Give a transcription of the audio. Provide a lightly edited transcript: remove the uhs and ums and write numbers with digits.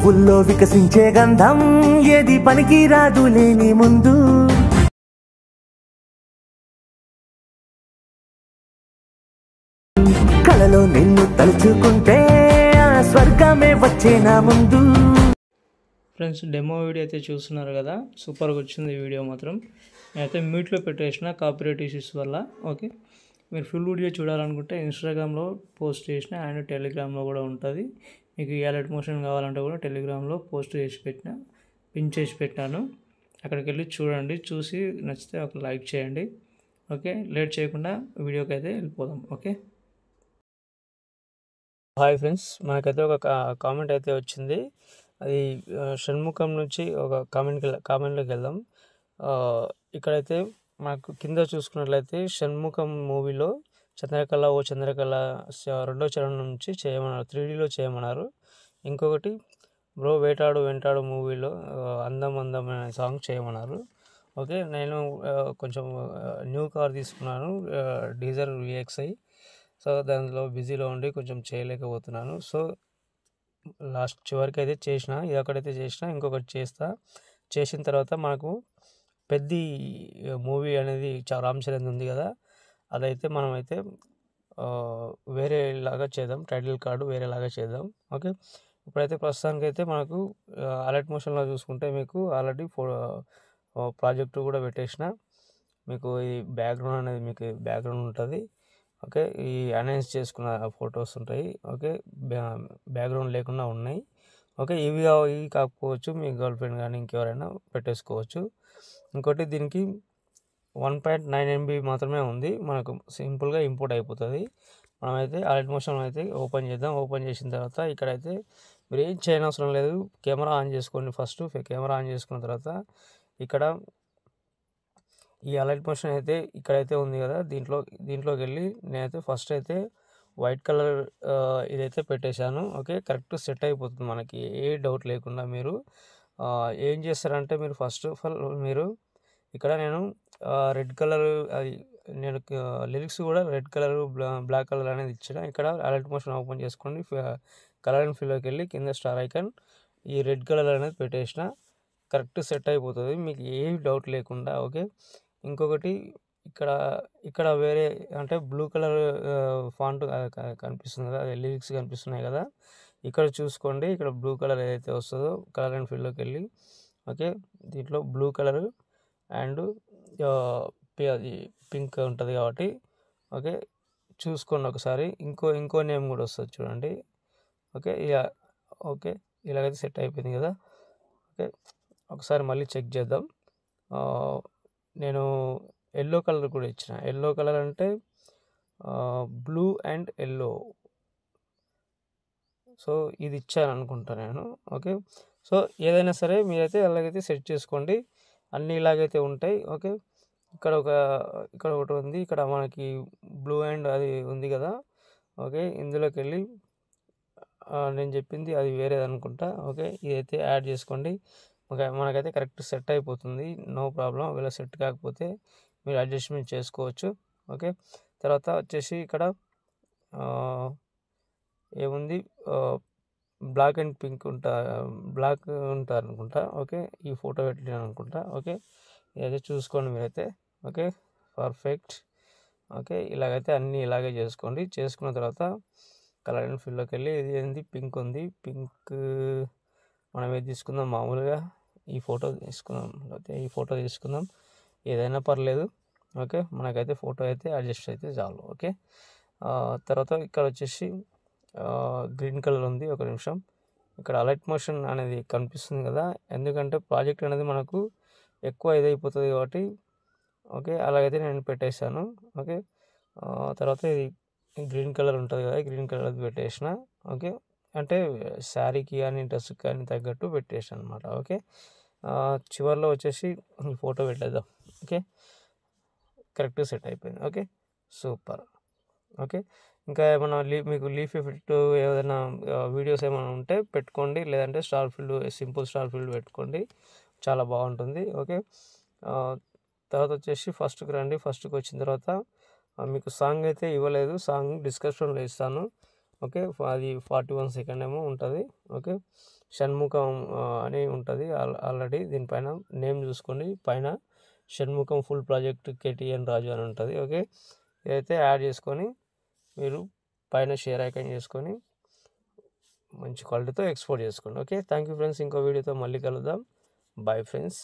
పువ్వుల్లో వికసించే గంధం ఏది పనికి రాదు లేని ముందు కలలో నిన్ను తలుచుకుంటే ఆ స్వర్గమే వచ్చే నా ముందు. ఫ్రెండ్స్ డెమో వీడియో అయితే చూస్తున్నారు కదా, సూపర్గా వచ్చింది ఈ వీడియో మాత్రం. నేనైతే మ్యూట్లో పెట్టేసిన కాపీరైట్ ఇష్యూస్ వల్ల. ఓకే, మీరు ఫుల్ వీడియో చూడాలనుకుంటే ఇన్స్టాగ్రామ్లో పోస్ట్ చేసిన అండ్ టెలిగ్రామ్లో కూడా ఉంటుంది. మీకు అలర్ట్ మోషన్ కావాలంటే కూడా టెలిగ్రామ్లో పోస్ట్ చేసి పెట్టిన, పిన్ చేసి పెట్టాను. అక్కడికి వెళ్ళి చూడండి, చూసి నచ్చితే ఒక లైక్ చేయండి. ఓకే, లేట్ చేయకుండా వీడియోకి అయితే వెళ్ళిపోదాం. ఓకే, హాయ్ ఫ్రెండ్స్, మనకైతే ఒక కామెంట్ అయితే వచ్చింది. అది షణ్ముఖం నుంచి ఒక కామెంట్లోకి వెళ్దాం. ఇక్కడైతే మనకు కింద చూసుకున్నట్లయితే షణ్ముఖం మూవీలో చంద్రకళ ఓ చంద్రకళ రెండో చరణం నుంచి చేయమన్నారు, 3Dలో చేయమన్నారు. ఇంకొకటి బ్రో వేటాడు వెంటాడు మూవీలో అందం అందం అనే సాంగ్ చేయమన్నారు. ఓకే, నేను కొంచెం న్యూ కార్ తీసుకున్నాను, డీజర్ VXI. సో దానిలో బిజీలో ఉండి కొంచెం చేయలేకపోతున్నాను. సో లాస్ట్ చివరికి అయితే చేసిన, ఇది ఒకటైతే చేసిన, ఇంకొకటి చేసిన తర్వాత మనకు పెద్ద మూవీ అనేది రామ్ చరణ్ ఉంది కదా, అదైతే మనమైతే వేరేలాగా చేద్దాం, టైటిల్ కార్డు వేరేలాగా చేద్దాం. ఓకే, ఇప్పుడైతే ప్రస్తుతానికైతే మనకు అలర్ట్ మోషన్లో చూసుకుంటే మీకు ఆల్రెడీ ప్రాజెక్టు కూడా పెట్టేసిన. మీకు ఈ బ్యాక్గ్రౌండ్ అనేది మీకు బ్యాక్గ్రౌండ్ ఉంటుంది. ఓకే, ఈ అనౌన్స్ చేసుకున్న ఫొటోస్ ఉంటాయి. ఓకే, బ్యాక్గ్రౌండ్ లేకుండా ఉన్నాయి. ఓకే, ఇవి కాకపోవచ్చు, మీ గర్ల్ ఫ్రెండ్ కానీ ఇంకెవరైనా పెట్టేసుకోవచ్చు. ఇంకోటి దీనికి 1.9 MB మాత్రమే ఉంది, మనకు సింపుల్గా ఇంపోర్ట్ అయిపోతుంది. మనమైతే అలర్ట్ మోషన్ అయితే ఓపెన్ చేద్దాం. ఓపెన్ చేసిన తర్వాత ఇక్కడైతే మీరు ఏం చేయనవసరం లేదు, కెమెరా ఆన్ చేసుకోండి. ఫస్ట్ కెమెరా ఆన్ చేసుకున్న తర్వాత ఇక్కడ ఈ అలర్ట్ మోషన్ అయితే ఇక్కడైతే ఉంది కదా, దీంట్లోకి వెళ్ళి నేనైతే ఫస్ట్ అయితే వైట్ కలర్ ఇదైతే పెట్టేశాను. ఓకే, కరెక్ట్ సెట్ అయిపోతుంది మనకి, ఏ డౌట్ లేకుండా. మీరు ఏం చేస్తారంటే మీరు ఫస్ట్ ఆఫ్ ఆల్ మీరు ఇక్కడ నేను రెడ్ కలర్, అది నేను లిరిక్స్ కూడా రెడ్ కలర్ బ్లాక్ కలర్ అనేది ఇచ్చిన. ఇక్కడ అలర్ట్ మోషన్ ఓపెన్ చేసుకోండి, కలర్ అండ్ ఫిల్లోకి వెళ్ళి కింద స్టార్ ఐకాన్ ఈ రెడ్ కలర్ అనేది పెట్టేసిన. కరెక్ట్ సెట్ అయిపోతుంది మీకు, ఏ డౌట్ లేకుండా. ఓకే, ఇంకొకటి ఇక్కడ వేరే అంటే బ్లూ కలర్ ఫాంట్ కనిపిస్తుంది కదా, లిరిక్స్ కనిపిస్తున్నాయి కదా, ఇక్కడ చూసుకోండి. ఇక్కడ బ్లూ కలర్ ఏదైతే వస్తుందో కలర్ అండ్ ఫిల్లోకి వెళ్ళి, ఓకే, దీంట్లో బ్లూ కలర్ అండ్ అది పింక్ ఉంటుంది కాబట్టి, ఓకే, చూసుకోండి ఒకసారి. ఇంకో నేమ్ కూడా వస్తుంది చూడండి. ఓకే, ఓకే, ఇలాగైతే సెట్ అయిపోయింది కదా. ఓకే, ఒకసారి మళ్ళీ చెక్ చేద్దాం. నేను ఎల్లో కలర్ కూడా ఇచ్చిన. ఎల్లో కలర్ అంటే బ్లూ అండ్ ఎల్లో, సో ఇది ఇచ్చాను అనుకుంటా నేను. ఓకే, సో ఏదైనా సరే మీరైతే అలాగైతే సెట్ చేసుకోండి, అన్నీ ఇలాగైతే ఉంటాయి. ఓకే, ఇక్కడ ఒకటి ఉంది, ఇక్కడ మనకి బ్లూ అండ్ అది ఉంది కదా. ఓకే, ఇందులోకి వెళ్ళి నేను చెప్పింది అది వేరేది అనుకుంటా. ఓకే, ఇదైతే యాడ్ చేసుకోండి, మనకైతే కరెక్ట్ సెట్ అయిపోతుంది, నో ప్రాబ్లం. ఒకవేళ సెట్ కాకపోతే మీరు అడ్జస్ట్మెంట్ చేసుకోవచ్చు. ఓకే, తర్వాత వచ్చేసి ఇక్కడ ఏముంది, బ్లాక్ అండ్ పింక్ బ్లాక్ ఉంటారు అనుకుంటా. ఓకే, ఈ ఫోటో పెట్టాను అనుకుంటా. ఓకే, ఇదైతే చూసుకోండి మీరైతే. Okay, perfect. ఓకే, ఇలాగైతే అన్నీ ఇలాగే చేసుకోండి. చేసుకున్న తర్వాత కలర్ అండ్ ఫిల్లోకి వెళ్ళి ఇది ఏంది పింక్ ఉంది, పింక్ మనం ఏది తీసుకుందాం, మామూలుగా ఈ ఫోటో తీసుకుందాం, లేకపోతే ఈ ఫోటో తీసుకుందాం, ఏదైనా పర్లేదు. ఓకే, మనకైతే ఫోటో అయితే అడ్జస్ట్ అయితే చాలు. ఓకే, తర్వాత ఇక్కడ వచ్చేసి గ్రీన్ కలర్ ఉంది. ఒక నిమిషం, ఇక్కడ అలర్ట్ మోషన్ అనేది కనిపిస్తుంది కదా, ఎందుకంటే ప్రాజెక్ట్ అనేది మనకు ఎక్కువ ఇదైపోతుంది కాబట్టి. ఓకే, అలాగైతే నేను పెట్టేశాను. ఓకే, తర్వాత ఇది గ్రీన్ కలర్ ఉంటుంది కదా, గ్రీన్ కలర్ అది పెట్టేసిన. ఓకే, అంటే శారీకి కానీ డ్రెస్కి కానీ తగ్గట్టు పెట్టేసాను అనమాట. ఓకే, చివరిలో వచ్చేసి ఈ ఫోటో పెట్టేద్దాం. ఓకే, కరెక్ట్ సెట్ అయిపోయింది. Okay, super. ఓకే, ఇంకా ఏమైనా మీకు లీఫ్ ఎఫెక్ట్ ఏదైనా వీడియోస్ ఏమైనా ఉంటే పెట్టుకోండి, లేదంటే star field, simple star field పెట్టుకోండి, చాలా బాగుంటుంది. ఓకే, తర్వాత వచ్చేసి ఫస్ట్కి రండి. ఫస్ట్కి వచ్చిన తర్వాత మీకు సాంగ్ అయితే ఇవ్వలేదు, సాంగ్ డిస్క్రిప్షన్లో ఇస్తాను. ఓకే. అది 41 సెకండ్ ఏమో ఉంటుంది. ఓకే. షణ్ముఖం అని ఉంటుంది ఆల్రెడీ. దీనిపైన నేమ్ చూసుకోండి, పైన షణ్ముఖం ఫుల్ ప్రాజెక్ట్ కేటీఎన్ రాజు అని ఉంటుంది. ఓకే. ఇదైతే యాడ్ చేసుకొని మీరు పైన షేర్ ఐకాన్ చేసుకొని మంచి క్వాలిటీతో ఎక్స్పోర్ట్ చేసుకోండి. ఓకే. Thank you friends. ఇంకో వీడియోతో మళ్ళీ కలుద్దాం. Bye friends.